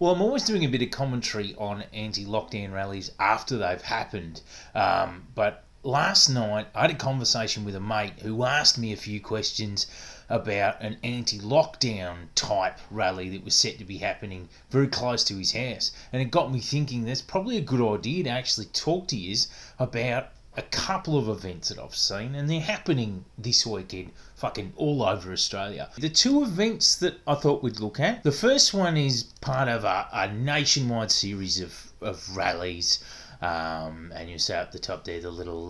Well, I'm always doing a bit of commentary on anti-lockdown rallies after they've happened. But last night, I had a conversation with a mate who asked me a few questions about an anti-lockdown type rally that was set to be happening very close to his house. And it got me thinking that's probably a good idea to actually talk to you about a couple of events that I've seen, and they're happening this weekend fucking all over Australia. The two events that I thought we'd look at, the first one is part of a nationwide series of rallies, and you'll see up the top there the little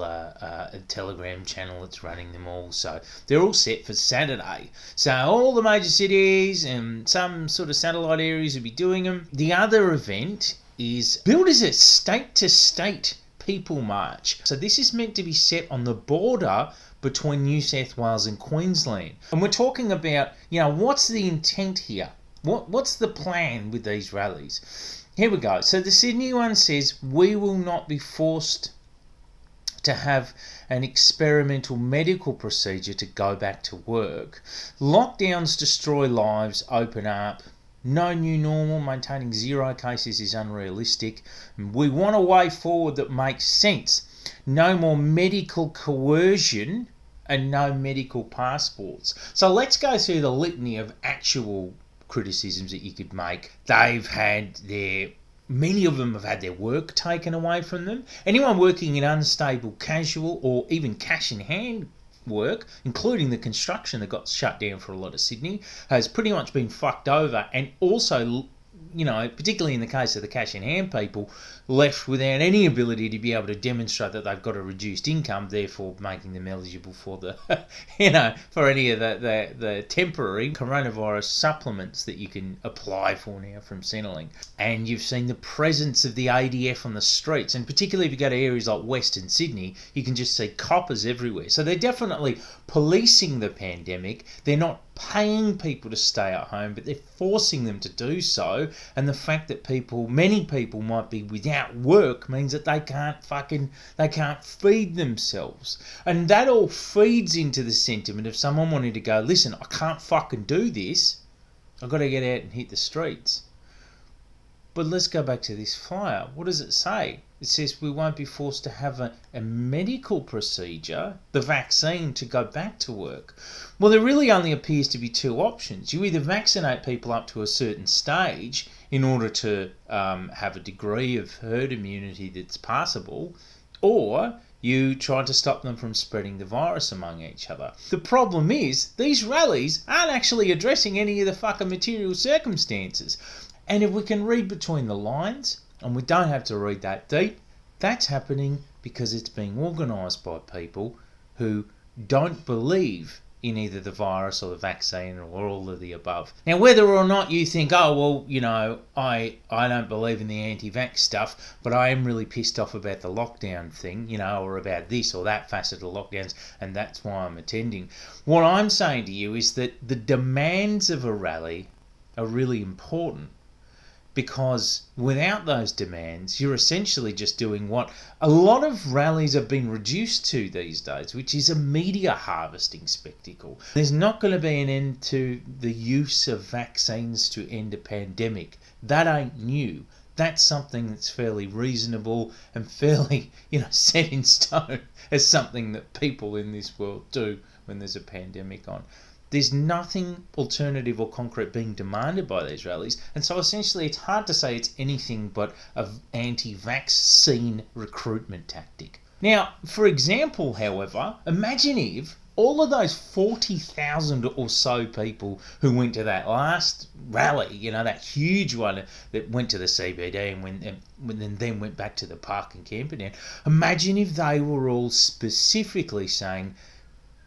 Telegram channel that's running them all. So they're all set for Saturday. So all the major cities and some sort of satellite areas will be doing them. The other event is billed as a state-to-state People March. So this is meant to be set on the border between New South Wales and Queensland. And we're talking about, what's the intent here? What's the plan with these rallies? Here we go. So the Sydney one says, we will not be forced to have an experimental medical procedure to go back to work. Lockdowns destroy lives, open up. No new normal, maintaining zero cases is unrealistic. We want a way forward that makes sense. No more medical coercion and no medical passports. So let's go through the litany of actual criticisms that you could make. Many of them have had their work taken away from them. Anyone working in unstable, casual or even cash in hand work, including the construction that got shut down for a lot of Sydney, has pretty much been fucked over, and also, particularly in the case of the cash in hand people, left without any ability to be able to demonstrate that they've got a reduced income, therefore making them eligible for the, for any of the temporary coronavirus supplements that you can apply for now from Centrelink. And you've seen the presence of the ADF on the streets, and particularly if you go to areas like Western Sydney, you can just see coppers everywhere. So they're definitely policing the pandemic. They're not paying people to stay at home, but they're forcing them to do so. And the fact that many people might be without work means that they can't feed themselves. And that all feeds into the sentiment of someone wanting to go, listen, I can't fucking do this. I've got to get out and hit the streets. But let's go back to this flyer. What does it say? It says we won't be forced to have a medical procedure, the vaccine, to go back to work. Well, there really only appears to be two options. You either vaccinate people up to a certain stage in order to have a degree of herd immunity that's passable, or you try to stop them from spreading the virus among each other. The problem is, these rallies aren't actually addressing any of the fucking material circumstances. And if we can read between the lines, and we don't have to read that deep, that's happening because it's being organised by people who don't believe in either the virus or the vaccine or all of the above. Now, whether or not you think, I don't believe in the anti-vax stuff, but I am really pissed off about the lockdown thing, or about this or that facet of lockdowns, and that's why I'm attending. What I'm saying to you is that the demands of a rally are really important. Because without those demands, you're essentially just doing what a lot of rallies have been reduced to these days, which is a media harvesting spectacle. There's not going to be an end to the use of vaccines to end a pandemic. That ain't new. That's something that's fairly reasonable and fairly, set in stone as something that people in this world do when there's a pandemic on. There's nothing alternative or concrete being demanded by these rallies, and so essentially it's hard to say it's anything but an anti-vaccine recruitment tactic. Now, for example, however, imagine if all of those 40,000 or so people who went to that last rally, that huge one that went to the CBD and then went back to the park in Camperdown, imagine if they were all specifically saying,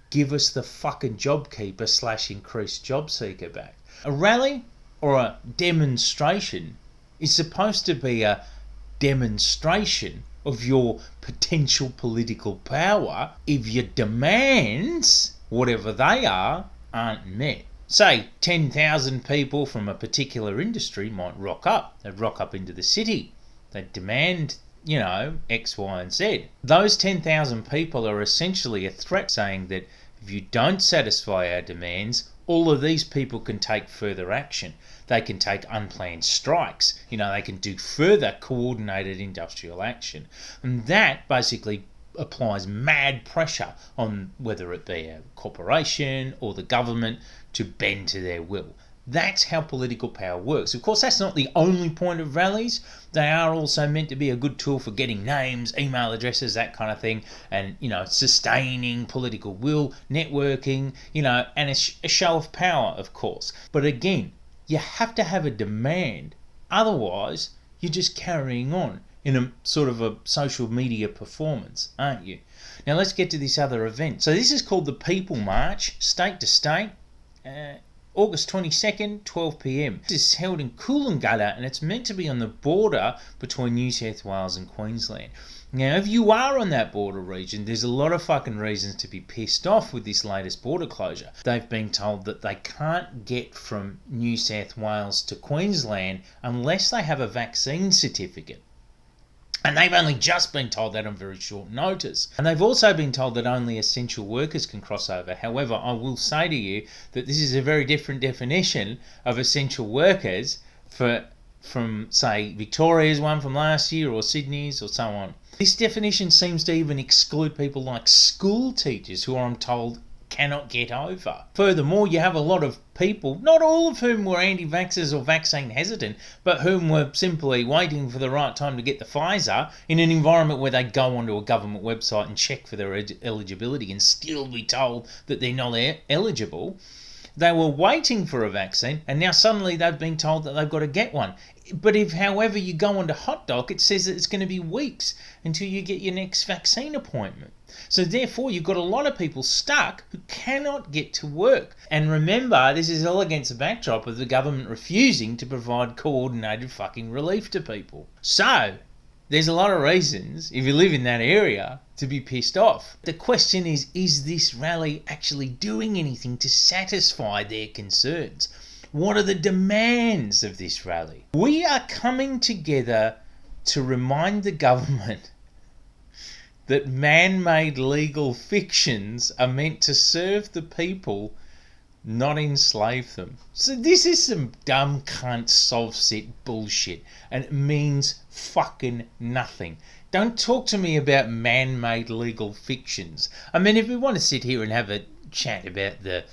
give us the fucking JobKeeper / increased job seeker back. A rally or a demonstration is supposed to be a demonstration of your potential political power if your demands, whatever they are, aren't met. Say 10,000 people from a particular industry might rock up. They'd rock up into the city. They'd demand X, Y, and Z. Those 10,000 people are essentially a threat saying that if you don't satisfy our demands, all of these people can take further action. they can take unplanned strikes. They can do further coordinated industrial action. And that basically applies mad pressure on whether it be a corporation or the government to bend to their will. That's how political power works. Of course, that's not the only point of rallies. They are also meant to be a good tool for getting names, email addresses, that kind of thing, and, sustaining political will, networking, and a show of power, of course. But again, you have to have a demand. Otherwise, you're just carrying on in a sort of a social media performance, aren't you? Now, let's get to this other event. So this is called the People March, state to state. August 22nd, 12 p.m. This is held in Coolangatta, and it's meant to be on the border between New South Wales and Queensland. Now, if you are on that border region, there's a lot of fucking reasons to be pissed off with this latest border closure. They've been told that they can't get from New South Wales to Queensland unless they have a vaccine certificate. And they've only just been told that on very short notice. And they've also been told that only essential workers can cross over. However, I will say to you that this is a very different definition of essential workers from, say, Victoria's one from last year or Sydney's or so on. This definition seems to even exclude people like school teachers who, I'm told, cannot get over. Furthermore, you have a lot of people, not all of whom were anti-vaxxers or vaccine hesitant, but whom were simply waiting for the right time to get the Pfizer in an environment where they go onto a government website and check for their eligibility and still be told that they're not eligible. They were waiting for a vaccine and now suddenly they've been told that they've got to get one. But if, however, you go onto HotDoc, it says that it's going to be weeks until you get your next vaccine appointment. So therefore, you've got a lot of people stuck who cannot get to work. And remember, this is all against the backdrop of the government refusing to provide coordinated fucking relief to people. So there's a lot of reasons, if you live in that area, to be pissed off. The question is this rally actually doing anything to satisfy their concerns? What are the demands of this rally? We are coming together to remind the government that man-made legal fictions are meant to serve the people, not enslave them. So this is some dumb cunt soft-set bullshit, and it means fucking nothing. Don't talk to me about man-made legal fictions. I mean, if we want to sit here and have a chat about the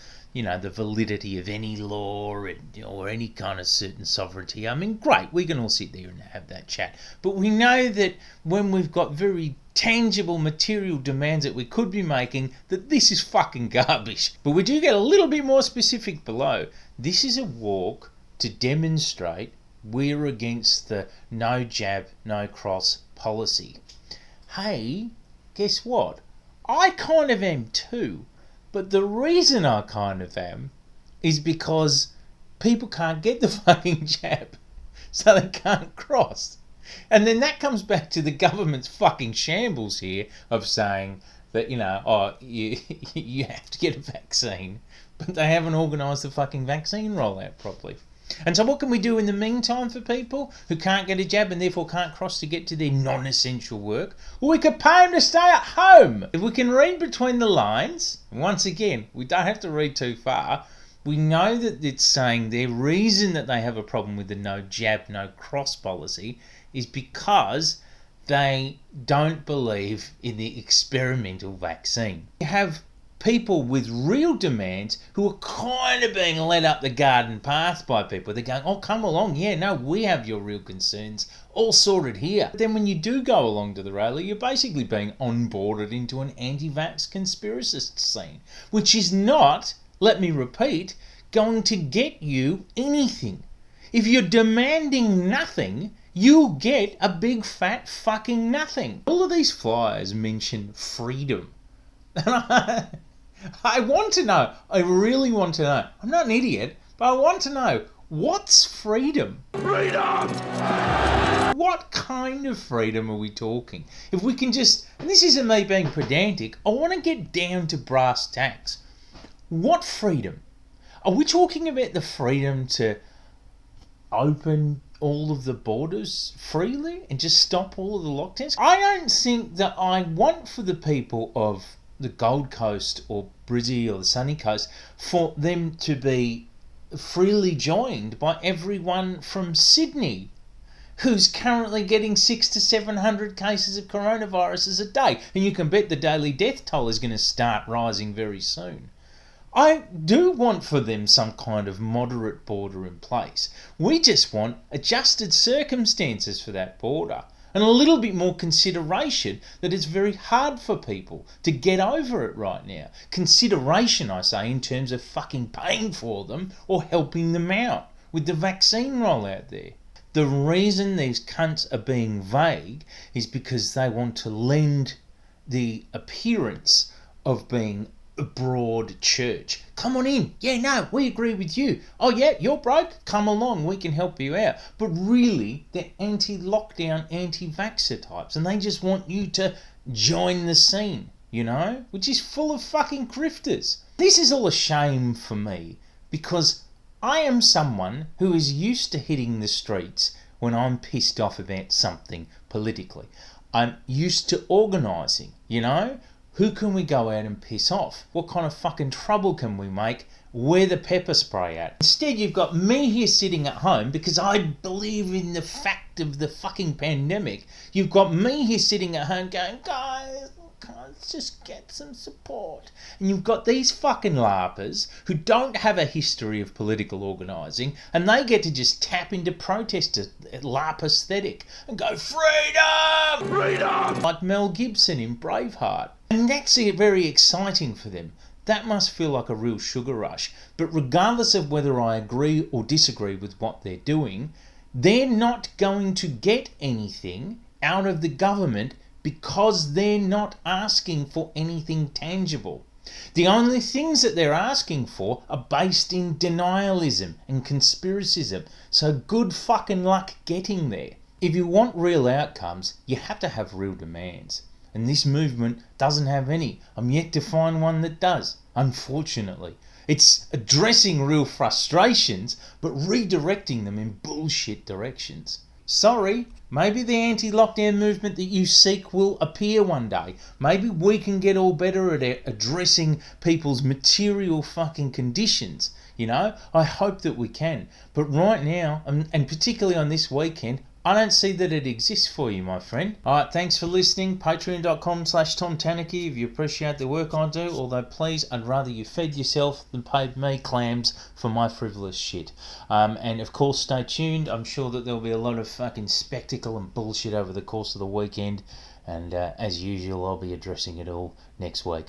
validity of any law or any kind of certain sovereignty, I mean, great, we can all sit there and have that chat. But we know that when we've got very tangible material demands that we could be making, that this is fucking garbage. But we do get a little bit more specific below. This is a walk to demonstrate we're against the no jab, no cross policy. Hey, guess what? I kind of am too. But the reason I kind of am is because people can't get the fucking jab, so they can't cross. And then that comes back to the government's fucking shambles here of saying that, you have to get a vaccine, but they haven't organised the fucking vaccine rollout properly. And so what can we do in the meantime for people who can't get a jab and therefore can't cross to get to their non-essential work? Well, we could pay them to stay at home. If we can read between the lines, once again, we don't have to read too far, we know that it's saying the reason that they have a problem with the no jab, no cross policy is because they don't believe in the experimental vaccine. You have people with real demands who are kind of being led up the garden path by people. They're going, oh, come along. Yeah, no, we have your real concerns all sorted here. But then when you do go along to the rally, you're basically being onboarded into an anti-vax conspiracist scene, which is not, let me repeat, going to get you anything. If you're demanding nothing, you'll get a big fat fucking nothing. All of these flyers mention freedom. And I want to know, I really want to know. I'm not an idiot, but I want to know, what's freedom? Freedom! What kind of freedom are we talking? If we can just, and this isn't me being pedantic, I want to get down to brass tacks. What freedom? Are we talking about the freedom to open all of the borders freely and just stop all of the lockdowns? I don't think that I want for the people of the Gold Coast or Brizzy or the Sunny Coast for them to be freely joined by everyone from Sydney, who's currently getting 600 to 700 cases of coronavirus a day. And you can bet the daily death toll is going to start rising very soon. I do want for them some kind of moderate border in place. We just want adjusted circumstances for that border and a little bit more consideration that it's very hard for people to get over it right now. Consideration, I say, in terms of fucking paying for them or helping them out with the vaccine rollout there. The reason these cunts are being vague is because they want to lend the appearance of being a broad church. Come on in. Yeah, no, we agree with you. Oh yeah, you're broke? Come along, we can help you out. But really, they're anti-lockdown, anti-vaxxer types, and they just want you to join the scene, you know? Which is full of fucking grifters. This is all a shame for me, because I am someone who is used to hitting the streets when I'm pissed off about something politically. I'm used to organising, you know? Who can we go out and piss off? What kind of fucking trouble can we make? Where the pepper spray at? Instead, you've got me here sitting at home because I believe in the fact of the fucking pandemic. You've got me here sitting at home going, guys, let's just get some support. And you've got these fucking LARPers who don't have a history of political organising, and they get to just tap into protest LARP aesthetic and go, freedom! Freedom! Like Mel Gibson in Braveheart. And that's very exciting for them. That must feel like a real sugar rush. But regardless of whether I agree or disagree with what they're doing, they're not going to get anything out of the government because they're not asking for anything tangible. The only things that they're asking for are based in denialism and conspiracism. So good fucking luck getting there. If you want real outcomes, you have to have real demands. And this movement doesn't have any. I'm yet to find one that does, unfortunately. It's addressing real frustrations, but redirecting them in bullshit directions. Sorry, maybe the anti-lockdown movement that you seek will appear one day. Maybe we can get all better at addressing people's material fucking conditions. You know, I hope that we can. But right now, and particularly on this weekend, I don't see that it exists for you, my friend. Alright, thanks for listening. Patreon.com/Tom Tanuki if you appreciate the work I do. Although, please, I'd rather you fed yourself than paid me clams for my frivolous shit. And, of course, stay tuned. I'm sure that there'll be a lot of fucking spectacle and bullshit over the course of the weekend. And, as usual, I'll be addressing it all next week.